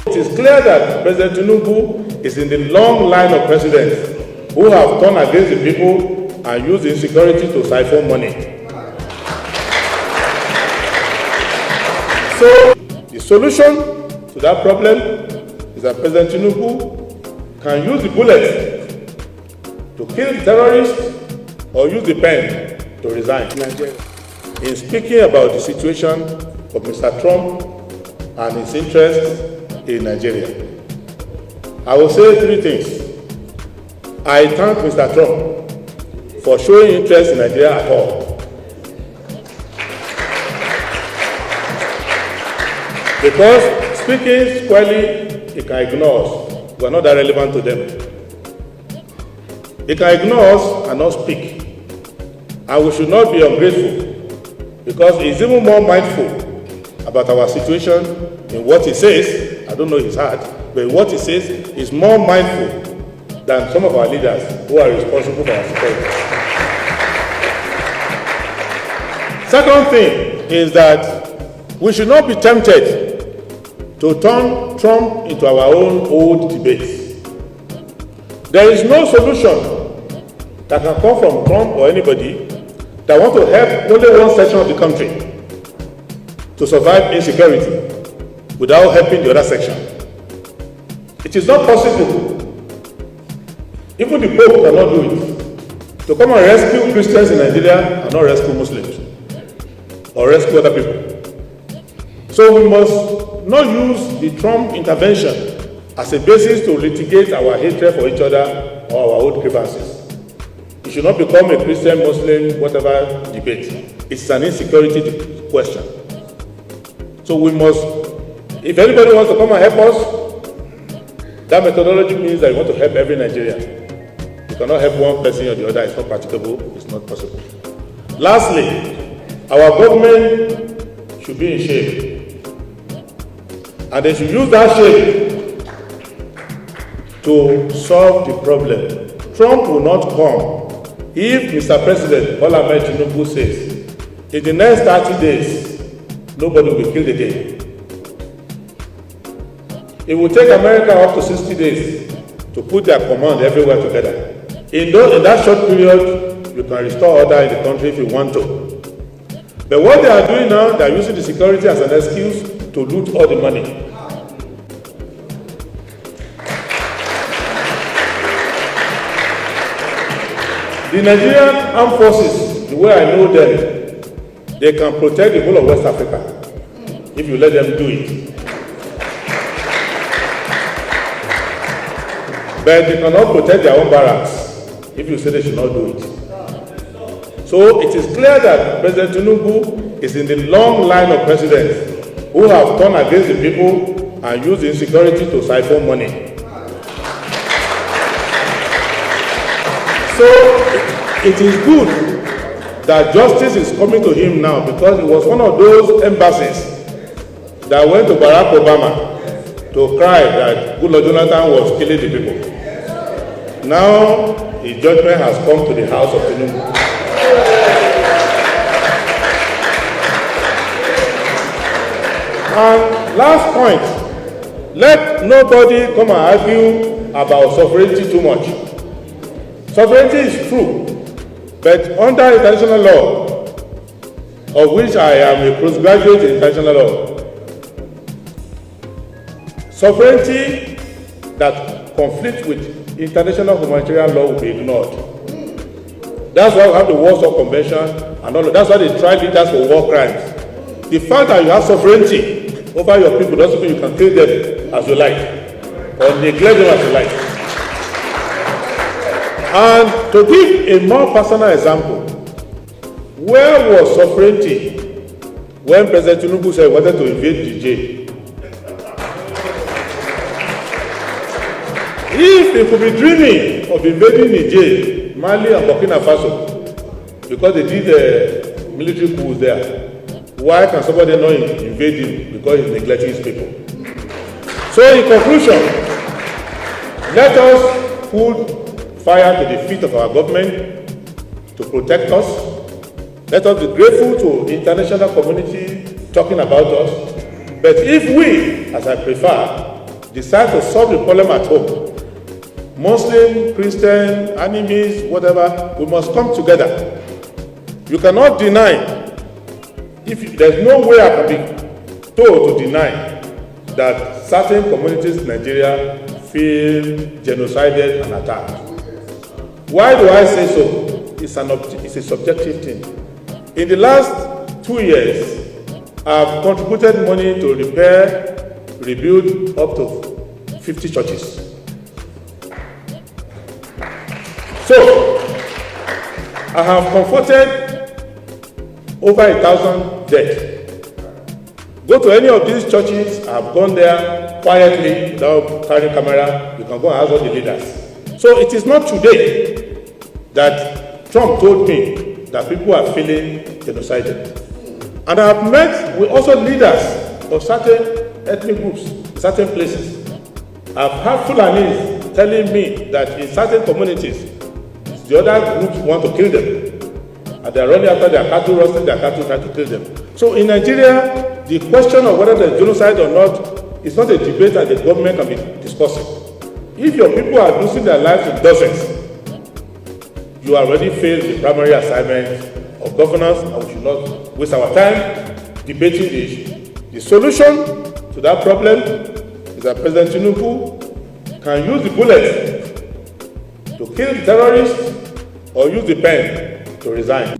It is clear that President Tinubu is in the long line of presidents who have turned against the people and used insecurity to siphon money. So, the solution to that problem is that President Tinubu can use the bullet to kill the terrorists or use the pen to resign. In speaking about the situation of Mr. Trump and his interests in Nigeria, I will say three things. I thank Mr. Trump for showing interest in Nigeria at all. Because speaking squarely, he can ignore us. We are not that relevant to them. He can ignore us and not speak. And we should not be ungrateful, because he is even more mindful about our situation in what he says. I don't know his heart, but in what he says, he's more mindful than some of our leaders who are responsible for our security. Second thing is that we should not be tempted to turn Trump into our own old debates. There is no solution that can come from Trump or anybody that want to help only one section of the country to survive insecurity without helping the other section. It is not possible. Even the Pope cannot do it. To come and rescue Christians in Nigeria and not rescue Muslims or rescue other people. So we must not use the Trump intervention as a basis to litigate our hatred for each other or our own grievances. It should not become a Christian, Muslim, whatever debate. It's an insecurity question. So we must, if anybody wants to come and help us, that methodology means that you want to help every Nigerian. You cannot help one person or the other. It's not practicable. It's not possible. Lastly, our government should be in shape. And they should use that shape to solve the problem. Trump will not come if Mr. President Bola Ahmed Tinubu says, in the next 30 days, nobody will be killed again. It will take America up to 60 days to put their command everywhere together. In that short period, you can restore order in the country if you want to. But what they are doing now, they are using the security as an excuse to loot all the money. The Nigerian armed forces, the way I know them, they can protect the whole of West Africa if you let them do it. But they cannot protect their own barracks if you say they should not do it. So it is clear that President Tinubu is in the long line of presidents who have turned against the people and used insecurity to siphon money. So it is good that justice is coming to him now, because it was one of those embassies that went to Barack Obama to cry that Goodluck Jonathan was killing the people. Now his judgment has come to the house of Tinubu. And last point, let nobody come and argue about sovereignty too much. Sovereignty is true, but under international law, of which I am a postgraduate in international law, sovereignty that conflicts with international humanitarian law will be ignored. That's why we have the Warsaw Convention and all of that. That's why they tried leaders for war crimes. The fact that you have sovereignty over your people doesn't mean you can kill them as you like or neglect them as you like. And to give a more personal example, where was sovereignty when President Tinubu said he wanted to invade Niger? If he could be dreaming of invading Niger, Mali and Burkina Faso, because they did military coups there, why can somebody not invade him? Because he's neglecting his people. So in conclusion, let us put fire to the feet of our government to protect us. Let us be grateful to the international community talking about us. But if we, as I prefer, decide to solve the problem at home, Muslim, Christian, enemies, whatever, we must come together. You cannot deny, if there's no way I can be told to deny that certain communities in Nigeria feel genocided and attacked. Why do I say so? It's a subjective thing. In the last 2 years, I've contributed money to repair, rebuild up to 50 churches. So, I have comforted over 1,000 dead. Go to any of these churches, I've gone there quietly without carrying camera. You can go and ask all the leaders. So it is not today that Trump told me that people are feeling genocided. And I have met with also leaders of certain ethnic groups, certain places. I've had Fulanis telling me that in certain communities, the other groups want to kill them. And they are running after their cattle, roasting their cattle, trying to kill them. So in Nigeria, the question of whether there is genocide or not is not a debate that the government can be discussing. If your people are losing their lives in dozens, you already failed the primary assignment of governance, and we should not waste our time debating the issue. The solution to that problem is that President Tinubu can use the bullet to kill the terrorists or use the pen to resign.